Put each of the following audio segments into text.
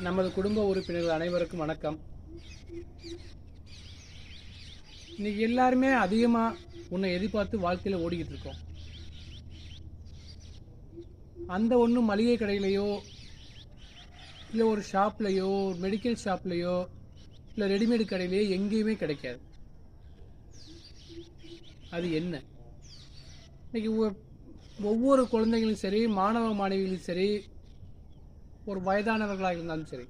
நமது குடும்ப உறுப்பினர்கள் அனைவருக்கும் வணக்கம். இன்னைக்கு எல்லாருமே அதிகமாக உன்னை எதிர்பார்த்து வாழ்க்கையில் ஓடிக்கிட்டு இருக்கோம். அந்த ஒன்று மளிகை கடையிலையோ இல்லை ஒரு ஷாப்லேயோ ஒரு மெடிக்கல் ஷாப்லேயோ இல்லை ரெடிமேடு கடையிலையோ எங்கேயுமே கிடைக்காது. அது என்ன? இன்னைக்கு ஒவ்வொரு குழந்தைகளும் சரி, மாணவ மாணவிகளும் சரி, ஒரு வயதானவர்களாக இருந்தாலும் சரி,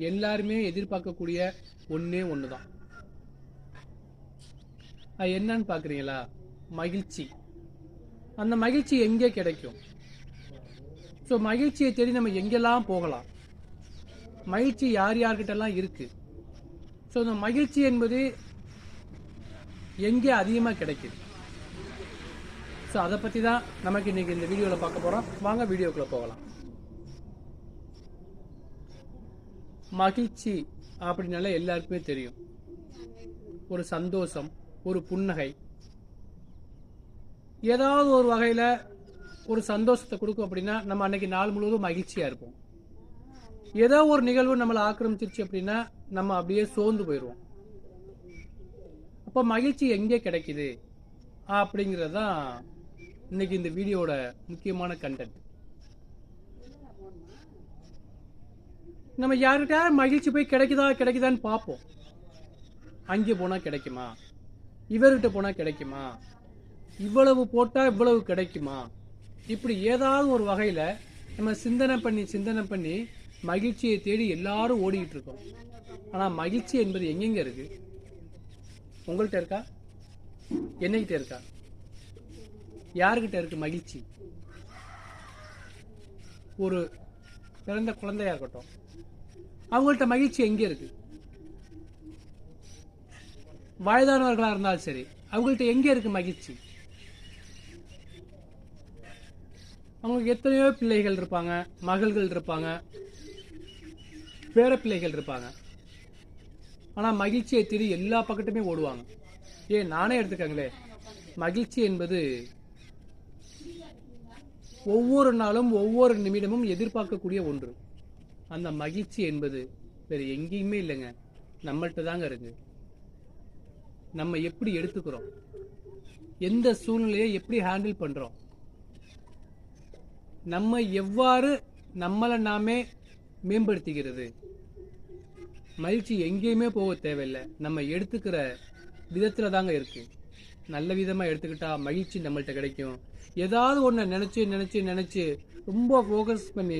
எல்லாருமே எதிர்பார்க்கக்கூடிய ஒன்றே ஒன்று தான். அது என்னன்னு பார்க்குறீங்களா? மகிழ்ச்சி. அந்த மகிழ்ச்சி எங்கே கிடைக்கும்? ஸோ மகிழ்ச்சியை தேடி நம்ம எங்கெல்லாம் போகலாம்? மகிழ்ச்சி யார் யார்கிட்டலாம் இருக்குது? ஸோ இந்த மகிழ்ச்சி என்பது எங்கே அதிகமாக கிடைக்குது? ஸோ அதை பற்றி தான் நமக்கு இன்றைக்கி இந்த வீடியோவில் பார்க்க போகிறோம். வாங்க வீடியோக்குள்ளே போகலாம். மகிழ்ச்சி அப்படின்னால எல்லாருக்குமே தெரியும். ஒரு சந்தோஷம், ஒரு புன்னகை, ஏதாவது ஒரு வகையில் ஒரு சந்தோஷத்தை கொடுக்கும். அப்படின்னா நம்ம அன்னைக்கு நாள் முழுவதும் மகிழ்ச்சியாக இருப்போம். ஏதோ ஒரு நிகழ்வு நம்மளை ஆக்கிரமிச்சிருச்சு அப்படின்னா நம்ம அப்படியே சோர்ந்து போயிடுவோம். அப்போ மகிழ்ச்சி எங்கே கிடைக்குது அப்படிங்கிறது தான் இன்னைக்கு இந்த வீடியோட முக்கியமான கண்டென்ட். நம்ம யார்கிட்ட மகிழ்ச்சி போய் கிடைக்குதான்னு பார்ப்போம். அங்கே போனால் கிடைக்குமா, இவர்கிட்ட போனால் கிடைக்குமா, இவ்வளவு போட்டால் இவ்வளவு கிடைக்குமா, இப்படி ஏதாவது ஒரு வகையில் நம்ம சிந்தனை பண்ணி மகிழ்ச்சியை தேடி எல்லாரும் ஓடிக்கிட்டு இருக்கோம். ஆனால் மகிழ்ச்சி என்பது எங்கெங்க இருக்கு? உங்கள்கிட்ட இருக்கா? என்னகிட்ட இருக்கா? யாருக்கிட்ட இருக்கு மகிழ்ச்சி? ஒரு பிறந்த குழந்தையா இருக்கட்டும், அவங்கள்ட்ட மகிழ்ச்சி எங்கே இருக்கு? வயதானவர்களாக இருந்தாலும் சரி, அவங்கள்ட்ட எங்கே இருக்கு மகிழ்ச்சி? அவங்களுக்கு எத்தனையோ பிள்ளைகள் இருப்பாங்க, மகள்கள் இருப்பாங்க, பேர பிள்ளைகள் இருப்பாங்க. ஆனால் மகிழ்ச்சியை தேடி எல்லா பக்கத்துமே ஓடுவாங்க. ஏன் நானே எடுத்துக்கங்களே, மகிழ்ச்சி என்பது ஒவ்வொரு நாளும் ஒவ்வொரு நிமிடமும் எதிர்பார்க்கக்கூடிய ஒன்று. அந்த மகிழ்ச்சி என்பது வேறு எங்கேயுமே இல்லைங்க, நம்மள்கிட்ட தாங்க இருக்கு. நம்ம எப்படி எடுத்துக்கிறோம், எந்த சூழ்நிலையை எப்படி ஹேண்டில் பண்ணுறோம், நம்ம எவ்வாறு நம்மளை நாமே மேம்படுத்திக்கிறது. மகிழ்ச்சி எங்கேயுமே போக தேவையில்லை, நம்ம எடுத்துக்கிற விதத்தில் தாங்க இருக்குது. நல்ல விதமாக எடுத்துக்கிட்டா மகிழ்ச்சி நம்மள்கிட்ட கிடைக்கும். ஏதாவது ஒன்று நினச்சி ரொம்ப ஃபோக்கஸ் பண்ணி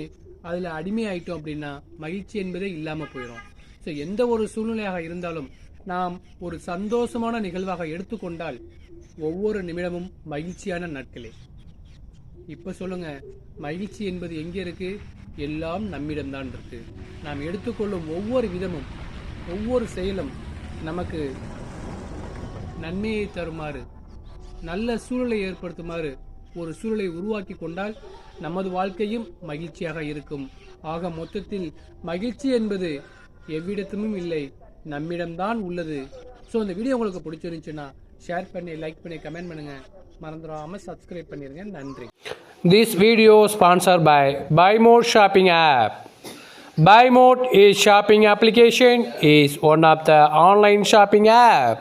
அதில் அடிமையாயிட்டோம் அப்படின்னா மகிழ்ச்சி என்பதே இல்லாமல் போயிடும். ஸோ எந்த ஒரு சூழ்நிலையாக இருந்தாலும் நாம் ஒரு சந்தோஷமான நிகழ்வாக எடுத்துக்கொண்டால் ஒவ்வொரு நிமிடமும் மகிழ்ச்சியான நாட்களே. இப்போ சொல்லுங்க, மகிழ்ச்சி என்பது எங்கே இருக்கு? எல்லாம் நம்மிடம்தான் இருக்கு. நாம் எடுத்துக்கொள்ளும் ஒவ்வொரு விதமும் ஒவ்வொரு செயலும் நமக்கு நன்மையை தருமாறு, நல்ல சூழலை ஏற்படுத்துமாறு ஒரு சூழலை உருவாக்கி கொண்டால் நமது வாழ்க்கையும் மகிழ்ச்சியாக இருக்கும். ஆக மொத்தத்தில் மகிழ்ச்சி என்பது எவ்விடத்திலும் இல்லை, நம்மிடம்தான் உள்ளது. ஸோ இந்த வீடியோ உங்களுக்கு பிடிச்சிருந்துச்சுன்னா ஷேர் பண்ணி, லைக் பண்ணி, கமெண்ட் பண்ணுங்க. மறந்துடாம சப்ஸ்கிரைப் பண்ணிருங்க. நன்றி. This video sponsored by BuyMode shopping app. BuyMode is shopping application, is one of the online shopping app.